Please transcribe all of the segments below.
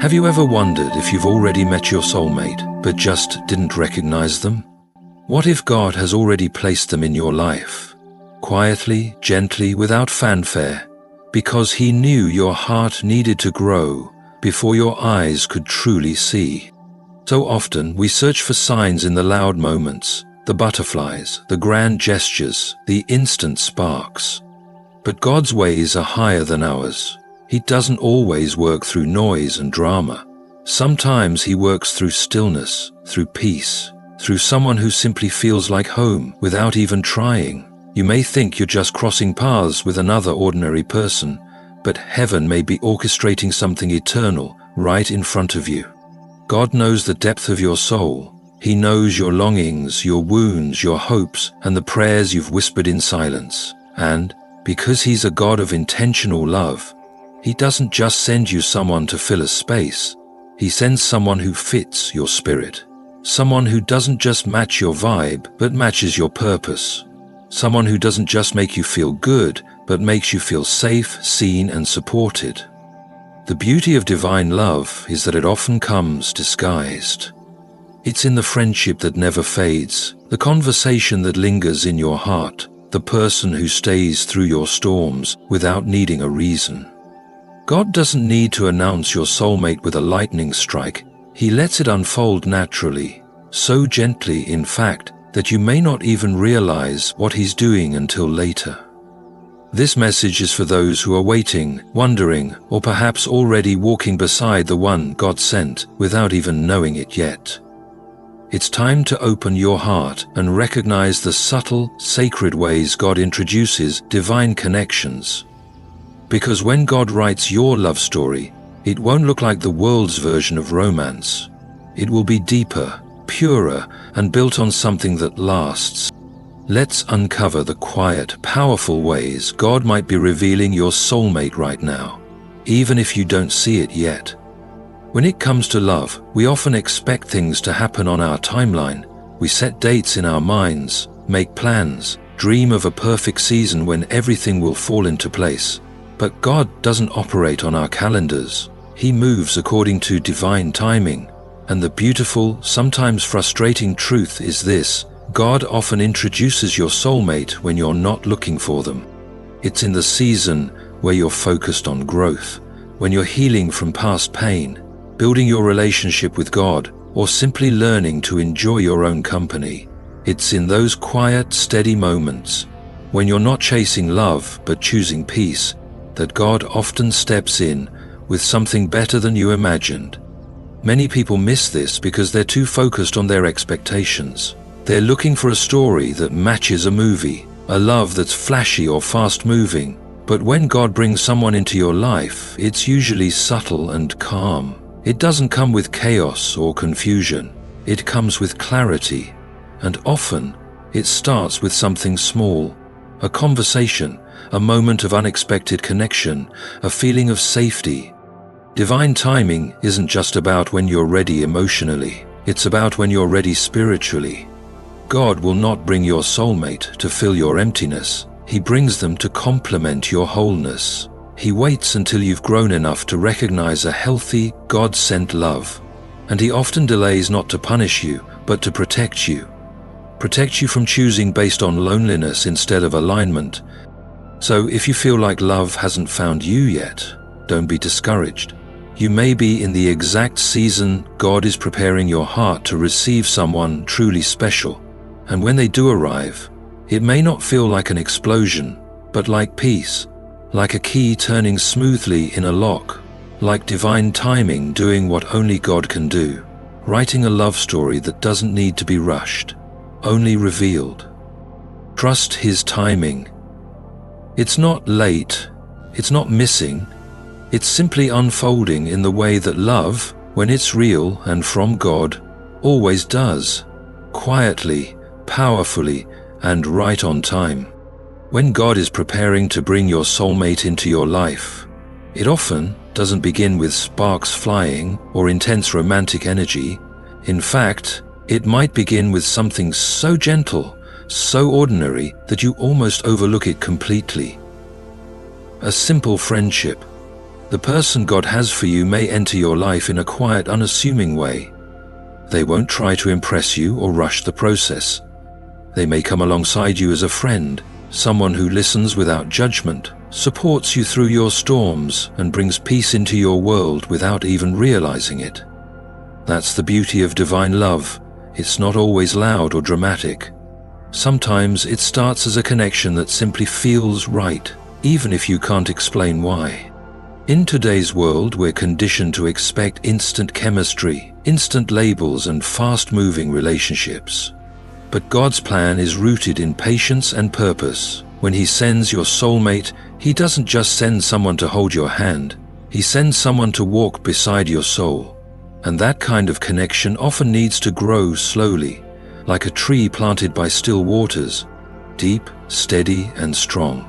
Have you ever wondered if you've already met your soulmate, but just didn't recognize them? What if God has already placed them in your life? Quietly, gently, without fanfare, because He knew your heart needed to grow before your eyes could truly see. So often we search for signs in the loud moments, the butterflies, the grand gestures, the instant sparks. But God's ways are higher than ours. He doesn't always work through noise and drama. Sometimes He works through stillness, through peace, through someone who simply feels like home without even trying. You may think you're just crossing paths with another ordinary person, but heaven may be orchestrating something eternal right in front of you. God knows the depth of your soul. He knows your longings, your wounds, your hopes, and the prayers you've whispered in silence. And because He's a God of intentional love, He doesn't just send you someone to fill a space. He sends someone who fits your spirit. Someone who doesn't just match your vibe, but matches your purpose. Someone who doesn't just make you feel good, but makes you feel safe, seen, and supported. The beauty of divine love is that it often comes disguised. It's in the friendship that never fades, the conversation that lingers in your heart, the person who stays through your storms without needing a reason. God doesn't need to announce your soulmate with a lightning strike. He lets it unfold naturally, so gently, in fact, that you may not even realize what He's doing until later. This message is for those who are waiting, wondering, or perhaps already walking beside the one God sent without even knowing it yet. It's time to open your heart and recognize the subtle, sacred ways God introduces divine connections. Because when God writes your love story, it won't look like the world's version of romance. It will be deeper, purer, and built on something that lasts. Let's uncover the quiet, powerful ways God might be revealing your soulmate right now, even if you don't see it yet. When it comes to love, we often expect things to happen on our timeline. We set dates in our minds, make plans, dream of a perfect season when everything will fall into place. But God doesn't operate on our calendars. He moves according to divine timing. And the beautiful, sometimes frustrating truth is this: God often introduces your soulmate when you're not looking for them. It's in the season where you're focused on growth, when you're healing from past pain, building your relationship with God, or simply learning to enjoy your own company. It's in those quiet, steady moments, when you're not chasing love but choosing peace, that God often steps in with something better than you imagined. Many people miss this because they're too focused on their expectations. They're looking for a story that matches a movie, a love that's flashy or fast-moving. But when God brings someone into your life, it's usually subtle and calm. It doesn't come with chaos or confusion. It comes with clarity. And often, it starts with something small, a conversation, a moment of unexpected connection, a feeling of safety. Divine timing isn't just about when you're ready emotionally. It's about when you're ready spiritually. God will not bring your soulmate to fill your emptiness. He brings them to complement your wholeness. He waits until you've grown enough to recognize a healthy, God-sent love. And He often delays not to punish you, but to protect you. Protect you from choosing based on loneliness instead of alignment. So if you feel like love hasn't found you yet, don't be discouraged. You may be in the exact season God is preparing your heart to receive someone truly special. And when they do arrive, it may not feel like an explosion, but like peace, like a key turning smoothly in a lock, like divine timing doing what only God can do, writing a love story that doesn't need to be rushed, only revealed. Trust His timing. It's not late, it's not missing, it's simply unfolding in the way that love, when it's real and from God, always does, quietly, powerfully, and right on time. When God is preparing to bring your soulmate into your life, it often doesn't begin with sparks flying or intense romantic energy. In fact, it might begin with something so gentle, so ordinary that you almost overlook it completely. A simple friendship, The person God has for you may enter your life in a quiet, unassuming way. They won't try to impress you or rush the process. They may come alongside you as a friend, someone who listens without judgment, supports you through your storms, and brings peace into your world without even realizing it. That's the beauty of divine love. It's not always loud or dramatic. Sometimes it starts as a connection that simply feels right, even if you can't explain why. In today's world, we're conditioned to expect instant chemistry, instant labels, and fast-moving relationships. But God's plan is rooted in patience and purpose. When He sends your soulmate, He doesn't just send someone to hold your hand. He sends someone to walk beside your soul. And that kind of connection often needs to grow slowly, like a tree planted by still waters, deep, steady, and strong.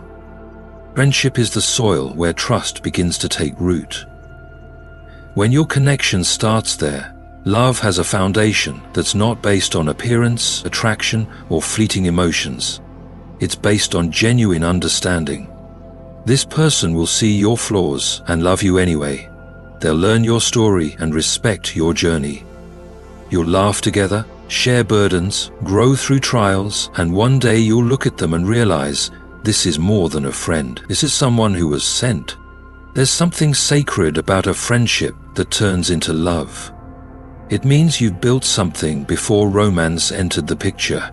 Friendship is the soil where trust begins to take root. When your connection starts there, love has a foundation that's not based on appearance, attraction, or fleeting emotions. It's based on genuine understanding. This person will see your flaws and love you anyway. They'll learn your story and respect your journey. You'll laugh together, share burdens, grow through trials, and one day you'll look at them and realize this is more than a friend. This is someone who was sent. There's something sacred about a friendship that turns into love. It means you've built something before romance entered the picture.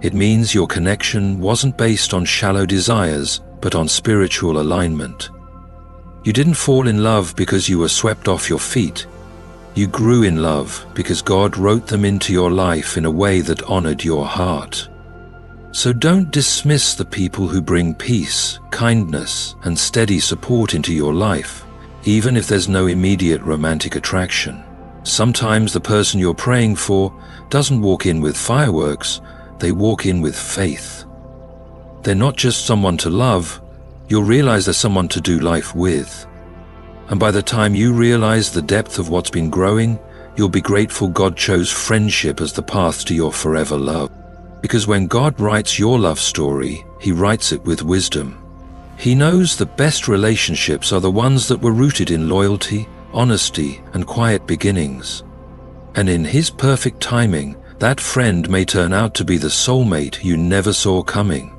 It means your connection wasn't based on shallow desires, but on spiritual alignment. You didn't fall in love because you were swept off your feet. You grew in love because God wrote them into your life in a way that honored your heart. So don't dismiss the people who bring peace, kindness, and steady support into your life, even if there's no immediate romantic attraction. Sometimes the person you're praying for doesn't walk in with fireworks, they walk in with faith. They're not just someone to love, you'll realize they're someone to do life with. And by the time you realize the depth of what's been growing, you'll be grateful God chose friendship as the path to your forever love. Because when God writes your love story, He writes it with wisdom. He knows the best relationships are the ones that were rooted in loyalty, honesty, and quiet beginnings. And in His perfect timing, that friend may turn out to be the soulmate you never saw coming.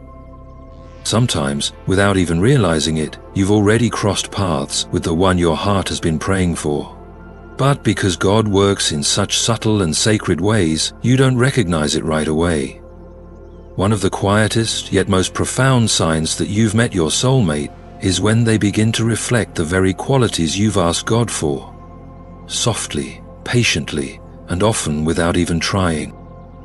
Sometimes, without even realizing it, you've already crossed paths with the one your heart has been praying for. But because God works in such subtle and sacred ways, you don't recognize it right away. One of the quietest yet most profound signs that you've met your soulmate is when they begin to reflect the very qualities you've asked God for. Softly, patiently, and often without even trying.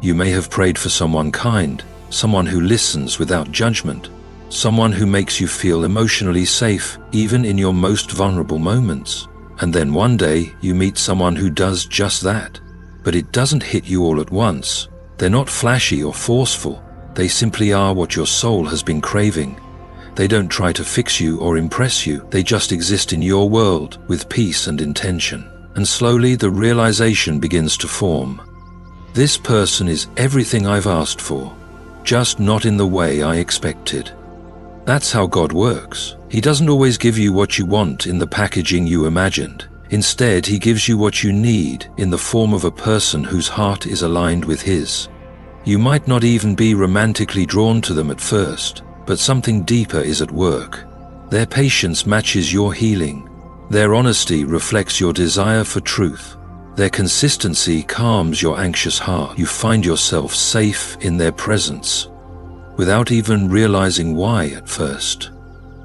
You may have prayed for someone kind, someone who listens without judgment, someone who makes you feel emotionally safe even in your most vulnerable moments. And then one day you meet someone who does just that. But it doesn't hit you all at once. They're not flashy or forceful. They simply are what your soul has been craving. They don't try to fix you or impress you. They just exist in your world with peace and intention. And slowly the realization begins to form. This person is everything I've asked for, just not in the way I expected. That's how God works. He doesn't always give you what you want in the packaging you imagined. Instead, He gives you what you need in the form of a person whose heart is aligned with His. You might not even be romantically drawn to them at first, but something deeper is at work. Their patience matches your healing. Their honesty reflects your desire for truth. Their consistency calms your anxious heart. You find yourself safe in their presence, without even realizing why at first.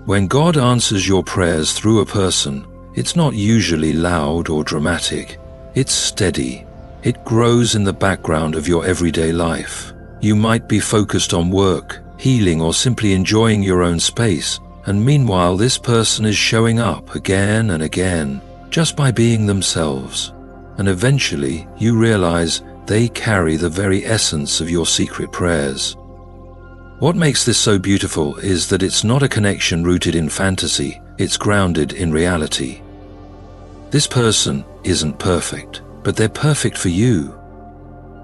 When God answers your prayers through a person, it's not usually loud or dramatic. It's steady. It grows in the background of your everyday life. You might be focused on work, healing, or simply enjoying your own space, and meanwhile this person is showing up again and again, just by being themselves. And eventually you realize they carry the very essence of your secret prayers. What makes this so beautiful is that it's not a connection rooted in fantasy, it's grounded in reality. This person isn't perfect, but they're perfect for you.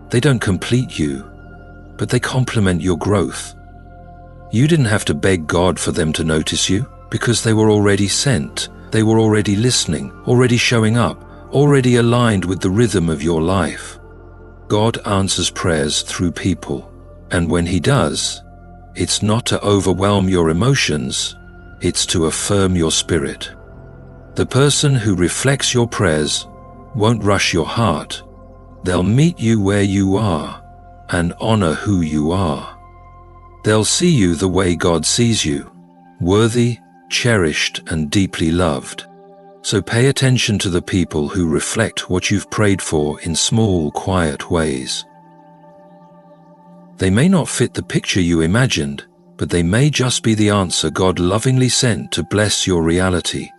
They don't complete you, but they complement your growth. You didn't have to beg God for them to notice you, because they were already sent, They were already listening, already showing up, already aligned with the rhythm of your life. God answers prayers through people, and when He does, it's not to overwhelm your emotions, it's to affirm your spirit. The person who reflects your prayers won't rush your heart. They'll meet you where you are and honor who you are. They'll see you the way God sees you, worthy, cherished, and deeply loved. So pay attention to the people who reflect what you've prayed for in small, quiet ways. They may not fit the picture you imagined, but they may just be the answer God lovingly sent to bless your reality.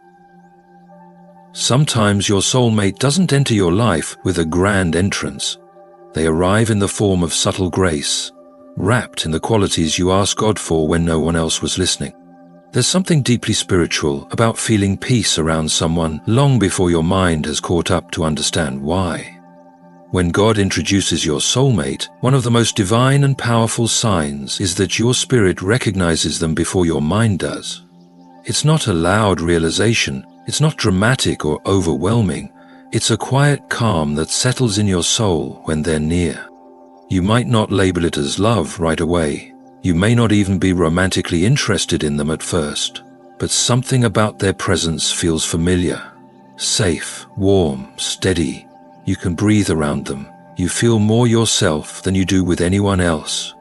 Sometimes your soulmate doesn't enter your life with a grand entrance. They arrive in the form of subtle grace, wrapped in the qualities you asked God for when no one else was listening. There's something deeply spiritual about feeling peace around someone long before your mind has caught up to understand why. When God introduces your soulmate, one of the most divine and powerful signs is that your spirit recognizes them before your mind does. It's not a loud realization, it's not dramatic or overwhelming, it's a quiet calm that settles in your soul when they're near. You might not label it as love right away. You may not even be romantically interested in them at first, but something about their presence feels familiar, safe, warm, steady. You can breathe around them. You feel more yourself than you do with anyone else.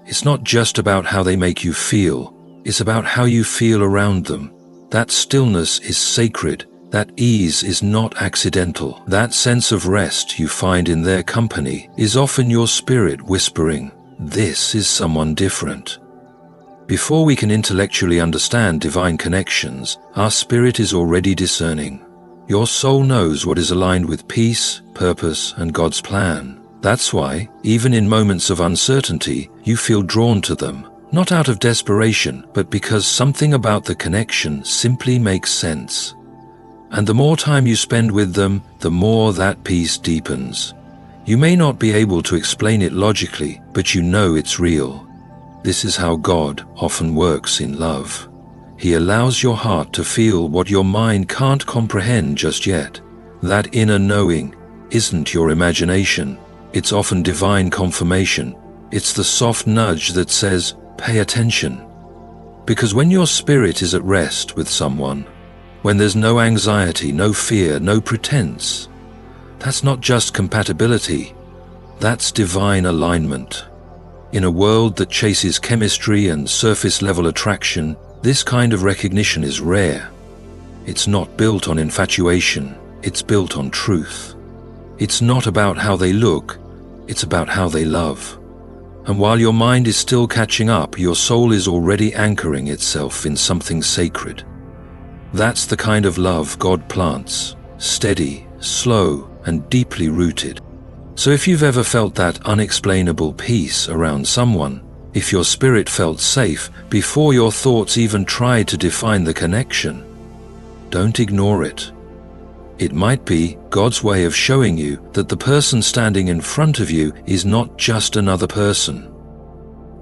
It's not just about how they make you feel, it's about how you feel around them. That stillness is sacred. That ease is not accidental. That sense of rest you find in their company is often your spirit whispering, "This is someone different." Before we can intellectually understand divine connections, our spirit is already discerning. Your soul knows what is aligned with peace, purpose, and God's plan. That's why, even in moments of uncertainty, you feel drawn to them, not out of desperation, but because something about the connection simply makes sense. And the more time you spend with them, the more that peace deepens. You may not be able to explain it logically, but you know it's real. This is how God often works in love. He allows your heart to feel what your mind can't comprehend just yet. That inner knowing isn't your imagination. It's often divine confirmation. It's the soft nudge that says, "Pay attention." Because when your spirit is at rest with someone, when there's no anxiety, no fear, no pretense, that's not just compatibility, that's divine alignment. In a world that chases chemistry and surface-level attraction, this kind of recognition is rare. It's not built on infatuation, it's built on truth. It's not about how they look, it's about how they love. And while your mind is still catching up, your soul is already anchoring itself in something sacred. That's the kind of love God plants, steady, slow, and deeply rooted. So if you've ever felt that unexplainable peace around someone, if your spirit felt safe before your thoughts even tried to define the connection, don't ignore it. It might be God's way of showing you that the person standing in front of you is not just another person.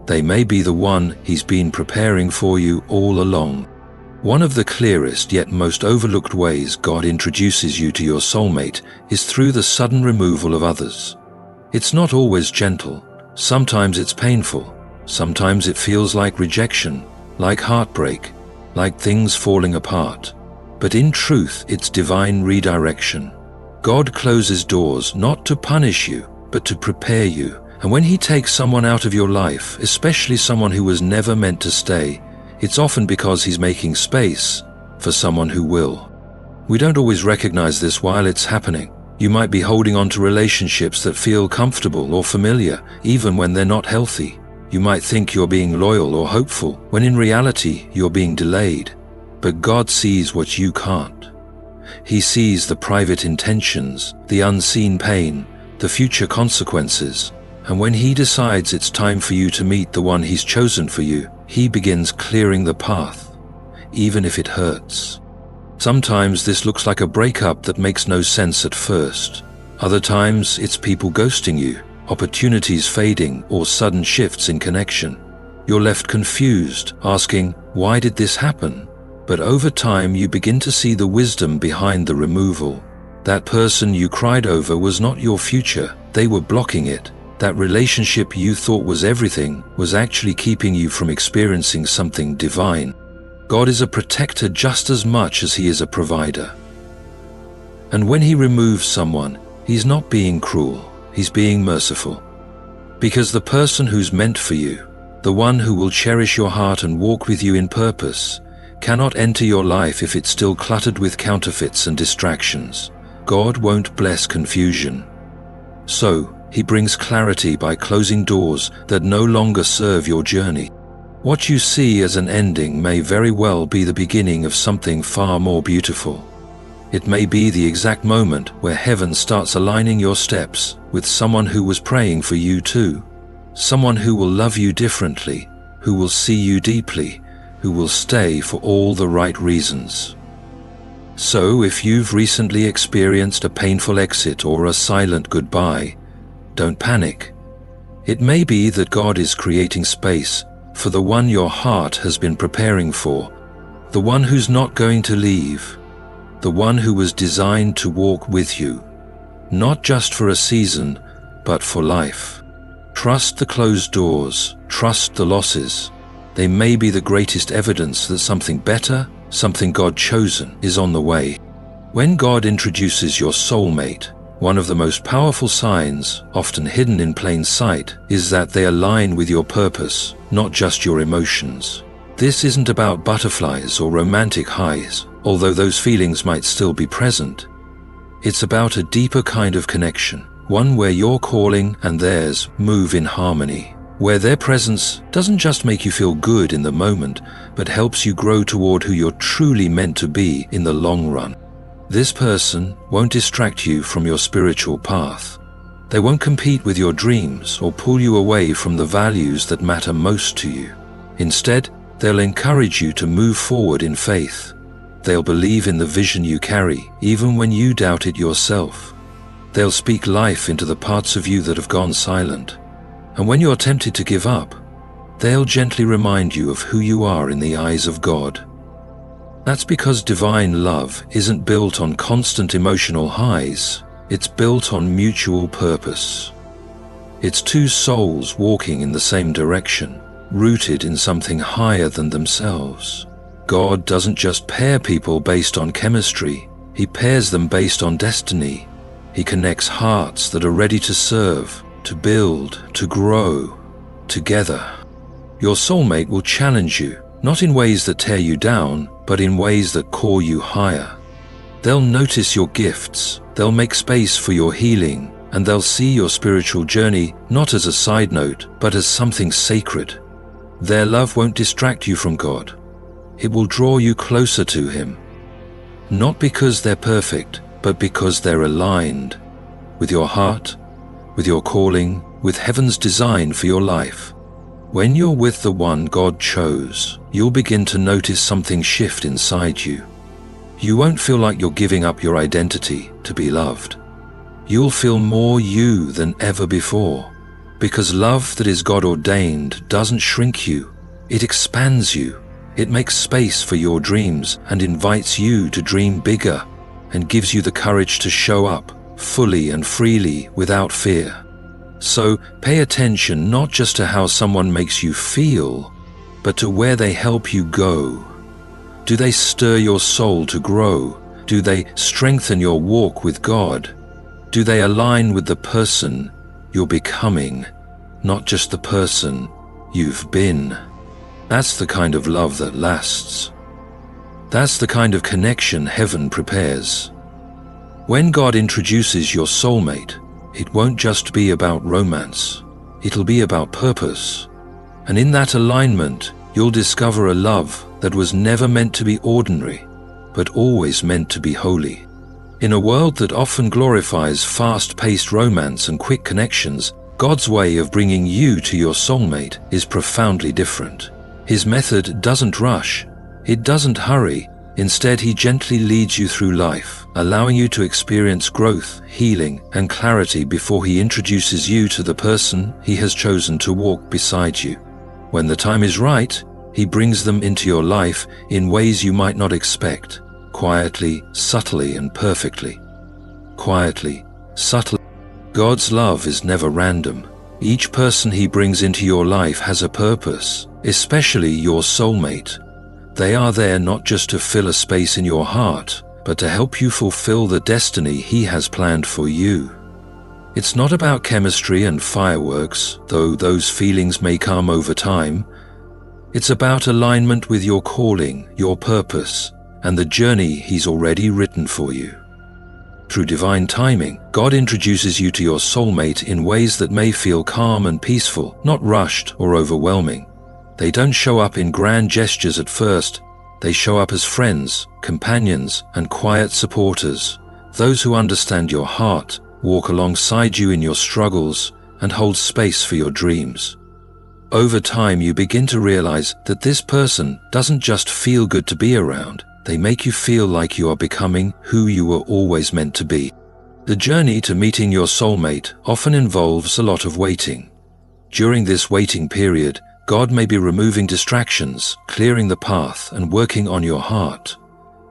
They may be the one He's been preparing for you all along. One of the clearest yet most overlooked ways God introduces you to your soulmate is through the sudden removal of others. It's not always gentle. Sometimes it's painful. Sometimes it feels like rejection, like heartbreak, like things falling apart. But in truth, it's divine redirection. God closes doors not to punish you, but to prepare you. And when He takes someone out of your life, especially someone who was never meant to stay, it's often because He's making space for someone who will. We don't always recognize this while it's happening. You might be holding on to relationships that feel comfortable or familiar, even when they're not healthy. You might think you're being loyal or hopeful, when in reality you're being delayed. But God sees what you can't. He sees the private intentions, the unseen pain, the future consequences. And when He decides it's time for you to meet the one He's chosen for you, He begins clearing the path, even if it hurts. Sometimes this looks like a breakup that makes no sense at first. Other times it's people ghosting you, opportunities fading, or sudden shifts in connection. You're left confused, asking, why did this happen? But over time you begin to see the wisdom behind the removal. That person you cried over was not your future, they were blocking it. That relationship you thought was everything was actually keeping you from experiencing something divine. God is a protector just as much as He is a provider. And when He removes someone, He's not being cruel, He's being merciful. Because the person who's meant for you, the one who will cherish your heart and walk with you in purpose, cannot enter your life if it's still cluttered with counterfeits and distractions. God won't bless confusion. So, He brings clarity by closing doors that no longer serve your journey. What you see as an ending may very well be the beginning of something far more beautiful. It may be the exact moment where heaven starts aligning your steps with someone who was praying for you too. Someone who will love you differently, who will see you deeply, who will stay for all the right reasons. So if you've recently experienced a painful exit or a silent goodbye, don't panic. It may be that God is creating space for the one your heart has been preparing for, the one who's not going to leave, the one who was designed to walk with you, not just for a season, but for life. Trust the closed doors, trust the losses. They may be the greatest evidence that something better, something God-chosen, is on the way. When God introduces your soulmate, one of the most powerful signs, often hidden in plain sight, is that they align with your purpose, not just your emotions. This isn't about butterflies or romantic highs, although those feelings might still be present. It's about a deeper kind of connection, one where your calling and theirs move in harmony, where their presence doesn't just make you feel good in the moment, but helps you grow toward who you're truly meant to be in the long run. This person won't distract you from your spiritual path. They won't compete with your dreams or pull you away from the values that matter most to you. Instead, they'll encourage you to move forward in faith. They'll believe in the vision you carry, even when you doubt it yourself. They'll speak life into the parts of you that have gone silent. And when you're tempted to give up, they'll gently remind you of who you are in the eyes of God. That's because divine love isn't built on constant emotional highs, it's built on mutual purpose. It's two souls walking in the same direction, rooted in something higher than themselves. God doesn't just pair people based on chemistry, He pairs them based on destiny. He connects hearts that are ready to serve, to build, to grow, together. Your soulmate will challenge you, not in ways that tear you down, but in ways that call you higher. They'll notice your gifts, they'll make space for your healing, and they'll see your spiritual journey not as a side note, but as something sacred. Their love won't distract you from God. It will draw you closer to Him. Not because they're perfect, but because they're aligned with your heart, with your calling, with heaven's design for your life. When you're with the one God chose, you'll begin to notice something shift inside you. You won't feel like you're giving up your identity to be loved. You'll feel more you than ever before, because love that is God-ordained doesn't shrink you, it expands you. It makes space for your dreams and invites you to dream bigger and gives you the courage to show up fully and freely without fear. So pay attention not just to how someone makes you feel, but to where they help you go. Do they stir your soul to grow? Do they strengthen your walk with God? Do they align with the person you're becoming, not just the person you've been? That's the kind of love that lasts. That's the kind of connection heaven prepares. When God introduces your soulmate, it won't just be about romance. It'll be about purpose. And in that alignment, you'll discover a love that was never meant to be ordinary, but always meant to be holy. In a world that often glorifies fast-paced romance and quick connections, God's way of bringing you to your soulmate is profoundly different. His method doesn't rush, it doesn't hurry. Instead, He gently leads you through life, allowing you to experience growth, healing, and clarity before He introduces you to the person He has chosen to walk beside you. When the time is right, He brings them into your life in ways you might not expect, quietly, subtly, and perfectly. Quietly, subtly. God's love is never random. Each person He brings into your life has a purpose, especially your soulmate. They are there not just to fill a space in your heart, but to help you fulfill the destiny He has planned for you. It's not about chemistry and fireworks, though those feelings may come over time. It's about alignment with your calling, your purpose, and the journey He's already written for you. Through divine timing, God introduces you to your soulmate in ways that may feel calm and peaceful, not rushed or overwhelming. They don't show up in grand gestures at first. They show up as friends, companions, and quiet supporters, those who understand your heart, walk alongside you in your struggles, and hold space for your dreams. Over time, you begin to realize that this person doesn't just feel good to be around. They make you feel like you are becoming who you were always meant to be. The journey to meeting your soulmate often involves a lot of waiting. During this waiting period, God may be removing distractions, clearing the path, and working on your heart.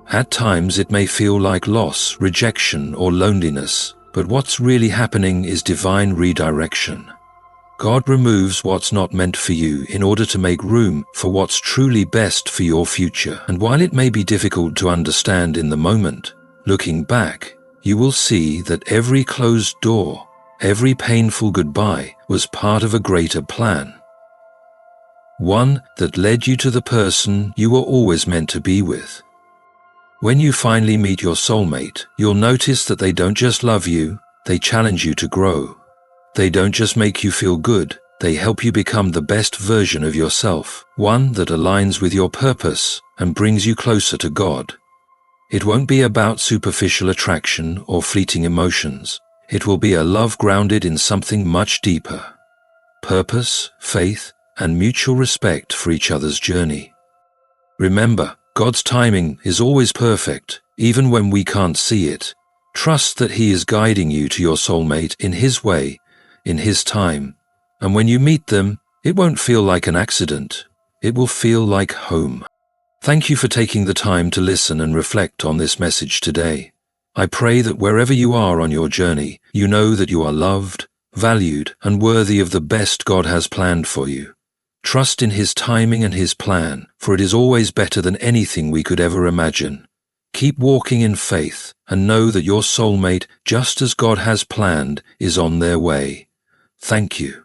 At times it may feel like loss, rejection, or loneliness, but what's really happening is divine redirection. God removes what's not meant for you in order to make room for what's truly best for your future. And while it may be difficult to understand in the moment, looking back, you will see that every closed door, every painful goodbye was part of a greater plan. One that led you to the person you were always meant to be with. When you finally meet your soulmate, you'll notice that they don't just love you, they challenge you to grow. They don't just make you feel good, they help you become the best version of yourself, one that aligns with your purpose and brings you closer to God. It won't be about superficial attraction or fleeting emotions. It will be a love grounded in something much deeper. Purpose, faith, and mutual respect for each other's journey. Remember, God's timing is always perfect, even when we can't see it. Trust that He is guiding you to your soulmate in His way, in His time, and when you meet them, it won't feel like an accident. It will feel like home. Thank you for taking the time to listen and reflect on this message today. I pray that wherever you are on your journey, you know that you are loved, valued, and worthy of the best God has planned for you. Trust in His timing and His plan, for it is always better than anything we could ever imagine. Keep walking in faith and know that your soulmate, just as God has planned, is on their way. Thank you.